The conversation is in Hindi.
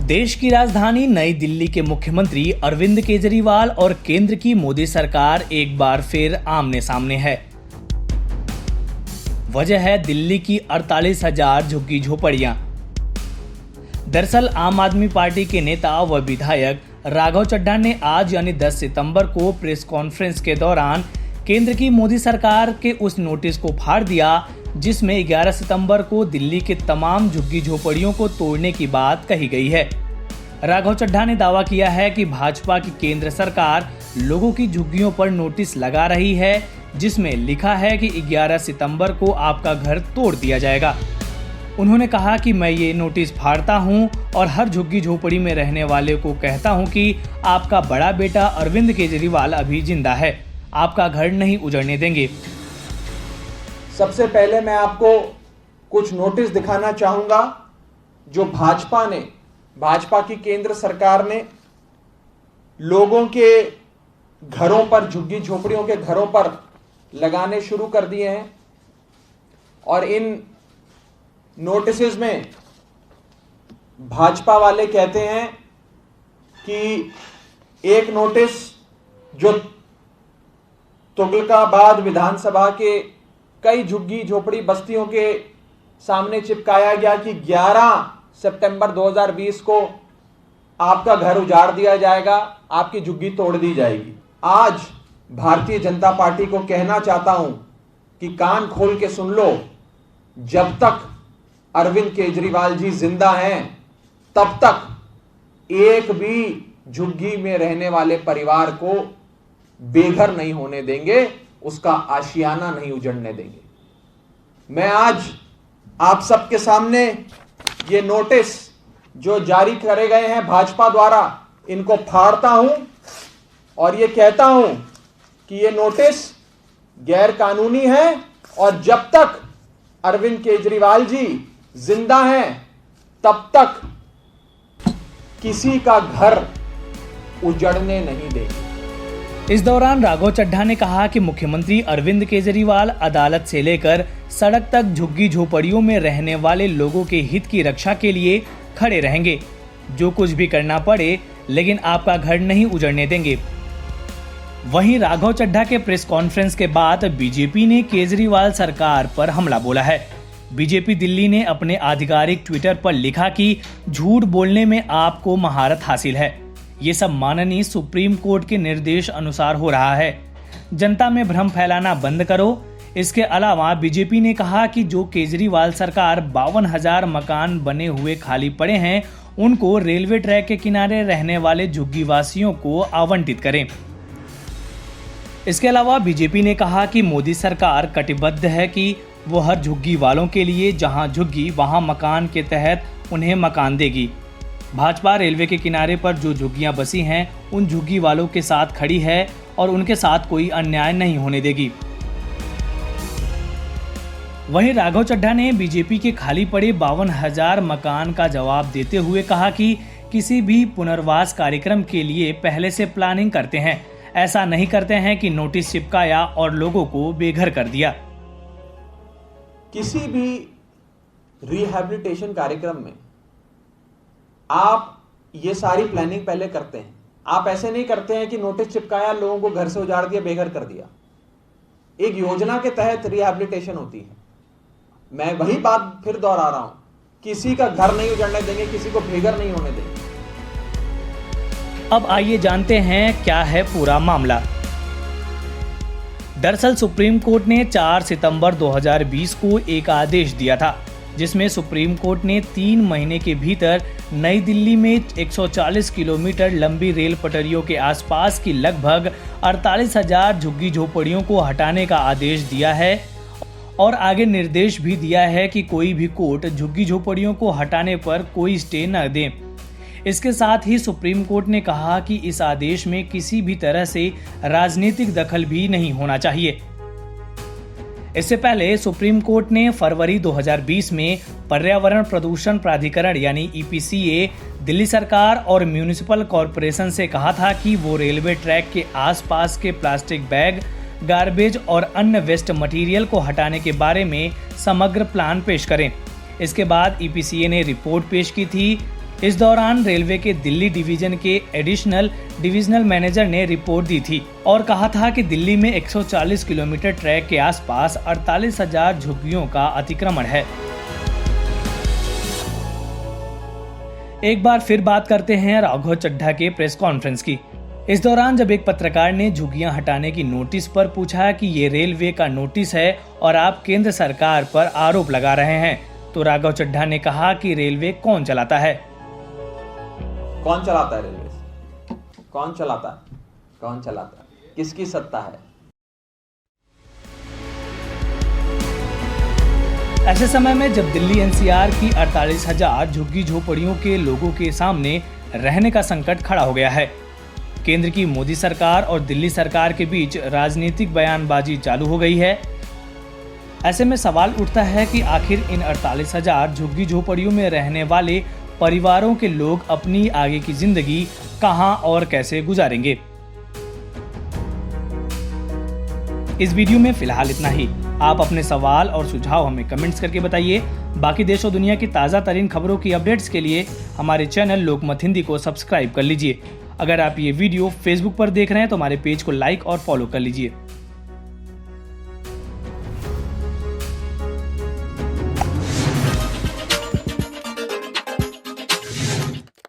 देश की राजधानी नई दिल्ली के मुख्यमंत्री अरविंद केजरीवाल और केंद्र की मोदी सरकार एक बार फिर आमने सामने है। वजह है दिल्ली की 48,000 झुग्गी झोपड़ियां। दरअसल आम आदमी पार्टी के नेता व विधायक राघव चड्ढा ने आज यानी 10 सितंबर को प्रेस कॉन्फ्रेंस के दौरान केंद्र की मोदी सरकार के उस नोटिस को फाड़ दिया जिसमें 11 सितंबर को दिल्ली के तमाम झुग्गी झोपड़ियों को तोड़ने की बात कही गई है। राघव चड्ढा ने दावा किया है कि भाजपा की केंद्र सरकार लोगों की झुग्गियों पर नोटिस लगा रही है जिसमें लिखा है कि 11 सितंबर को आपका घर तोड़ दिया जाएगा। उन्होंने कहा कि मैं ये नोटिस फाड़ता हूं और हर झुग्गी झोपड़ी में रहने वाले को कहता हूं कि आपका बड़ा बेटा अरविंद केजरीवाल अभी जिंदा है, आपका घर नहीं उजड़ने देंगे। सबसे पहले मैं आपको कुछ नोटिस दिखाना चाहूंगा जो भाजपा की केंद्र सरकार ने लोगों के घरों पर, झुग्गी झोपड़ियों के घरों पर लगाने शुरू कर दिए हैं। और इन नोटिसेस में भाजपा वाले कहते हैं कि एक नोटिस जो तुगलकाबाद विधानसभा के कई झुग्गी झोपड़ी बस्तियों के सामने चिपकाया गया कि 11 सितंबर 2020 को आपका घर उजाड़ दिया जाएगा, आपकी झुग्गी तोड़ दी जाएगी। आज भारतीय जनता पार्टी को कहना चाहता हूं कि कान खोल के सुन लो, जब तक अरविंद केजरीवाल जी जिंदा हैं तब तक एक भी झुग्गी में रहने वाले परिवार को बेघर नहीं होने देंगे, उसका आशियाना नहीं उजड़ने देंगे। मैं आज आप सबके सामने ये नोटिस जो जारी करे गए हैं भाजपा द्वारा, इनको फाड़ता हूं और ये कहता हूं कि ये नोटिस गैर कानूनी है और जब तक अरविंद केजरीवाल जी जिंदा हैं तब तक किसी का घर उजड़ने नहीं देंगे। इस दौरान राघव चड्ढा ने कहा कि मुख्यमंत्री अरविंद केजरीवाल अदालत से लेकर सड़क तक झुग्गी झोपड़ियों में रहने वाले लोगों के हित की रक्षा के लिए खड़े रहेंगे, जो कुछ भी करना पड़े, लेकिन आपका घर नहीं उजड़ने देंगे। वहीं राघव चड्ढा के प्रेस कॉन्फ्रेंस के बाद बीजेपी ने केजरीवाल सरकार पर हमला बोला है। बीजेपी दिल्ली ने अपने आधिकारिक ट्विटर पर लिखा कि झूठ बोलने में आपको महारत हासिल है, ये सब माननीय सुप्रीम कोर्ट के निर्देश अनुसार हो रहा है, जनता में भ्रम फैलाना बंद करो। इसके अलावा बीजेपी ने कहा कि जो केजरीवाल सरकार 52,000 मकान बने हुए खाली पड़े हैं उनको रेलवे ट्रैक के किनारे रहने वाले झुग्गी वासियों को आवंटित करें। इसके अलावा बीजेपी ने कहा कि मोदी सरकार कटिबद्ध है कि वो हर झुग्गी वालों के लिए जहां झुग्गी वहां मकान के तहत उन्हें मकान देगी। भाजपा रेलवे के किनारे पर जो झुग्गियां बसी हैं उन झुग्गी वालों के साथ खड़ी है और उनके साथ कोई अन्याय नहीं होने देगी। वहीं राघव चड्ढा ने बीजेपी के खाली पड़े 52,000 मकान का जवाब देते हुए कहा कि किसी भी पुनर्वास कार्यक्रम के लिए पहले से प्लानिंग करते हैं, ऐसा नहीं करते हैं कि नोटिस चिपकाया और लोगों को बेघर कर दिया। किसी भी रिहैबिलिटेशन कार्यक्रम में आप ये सारी प्लानिंग पहले करते हैं। आप ऐसे नहीं करते हैं कि नोटिस चिपकाया, लोगों को घर से उजाड़ दिया, बेघर कर दिया। एक योजना के तहत रिहैबिलिटेशन होती है। मैं वही बात फिर दोहरा रहा हूं, किसी का घर नहीं उजाड़ने देंगे, किसी को बेघर नहीं होने देंगे। अब आइए जानते हैं क्या है पूरा मामला। दरअसल सुप्रीम कोर्ट ने 4 सितंबर 2020 को एक आदेश दिया था जिसमें सुप्रीम कोर्ट ने 3 महीने के भीतर नई दिल्ली में 140 किलोमीटर लंबी रेल पटरियों के आसपास की लगभग 48,000 झुग्गी झोपड़ियों को हटाने का आदेश दिया है और आगे निर्देश भी दिया है कि कोई भी कोर्ट झुग्गी झोपड़ियों को हटाने पर कोई स्टे न दे। इसके साथ ही सुप्रीम कोर्ट ने कहा कि इस आदेश में किसी भी तरह से राजनीतिक दखल भी नहीं होना चाहिए। इससे पहले सुप्रीम कोर्ट ने फरवरी 2020 में पर्यावरण प्रदूषण प्राधिकरण यानी EPCA दिल्ली सरकार और म्यूनिसिपल कॉरपोरेशन से कहा था कि वो रेलवे ट्रैक के आसपास के प्लास्टिक बैग, गार्बेज और अन्य वेस्ट मटेरियल को हटाने के बारे में समग्र प्लान पेश करें। इसके बाद EPCA ने रिपोर्ट पेश की थी इस दौरान रेलवे के दिल्ली डिवीजन के एडिशनल डिविजनल मैनेजर ने रिपोर्ट दी थी और कहा था कि दिल्ली में 140 किलोमीटर ट्रैक के आसपास 48,000 झुग्गियों का अतिक्रमण है। एक बार फिर बात करते हैं राघव चड्ढा के प्रेस कॉन्फ्रेंस की। इस दौरान जब एक पत्रकार ने झुग्गियां हटाने की नोटिस पर पूछा कि ये रेलवे का नोटिस है और आप केंद्र सरकार पर आरोप लगा रहे हैं, तो राघव चड्ढा ने कहा कि रेलवे कौन चलाता है। कौन चलाता है रेलवे? कौन चलाता है? कौन चलाता है? किसकी सत्ता है? ऐसे समय में जब दिल्ली एनसीआर की 48,000 झुग्गी झोपड़ियों के लोगों के सामने रहने का संकट खड़ा हो गया है, केंद्र की मोदी सरकार और दिल्ली सरकार के बीच राजनीतिक बयानबाजी चालू हो गई है। ऐसे में सवाल उठता है कि आखिर इन 48,000 झुग्गी झोपड़ियों में रहने वाले परिवारों के लोग अपनी आगे की जिंदगी कहां और कैसे गुजारेंगे। इस वीडियो में फिलहाल इतना ही। आप अपने सवाल और सुझाव हमें कमेंट्स करके बताइए। बाकी देश और दुनिया की ताज़ा तरीन खबरों की अपडेट्स के लिए हमारे चैनल लोकमत हिंदी को सब्सक्राइब कर लीजिए। अगर आप ये वीडियो फेसबुक पर देख रहे हैं तो हमारे पेज को लाइक और फॉलो कर लीजिए।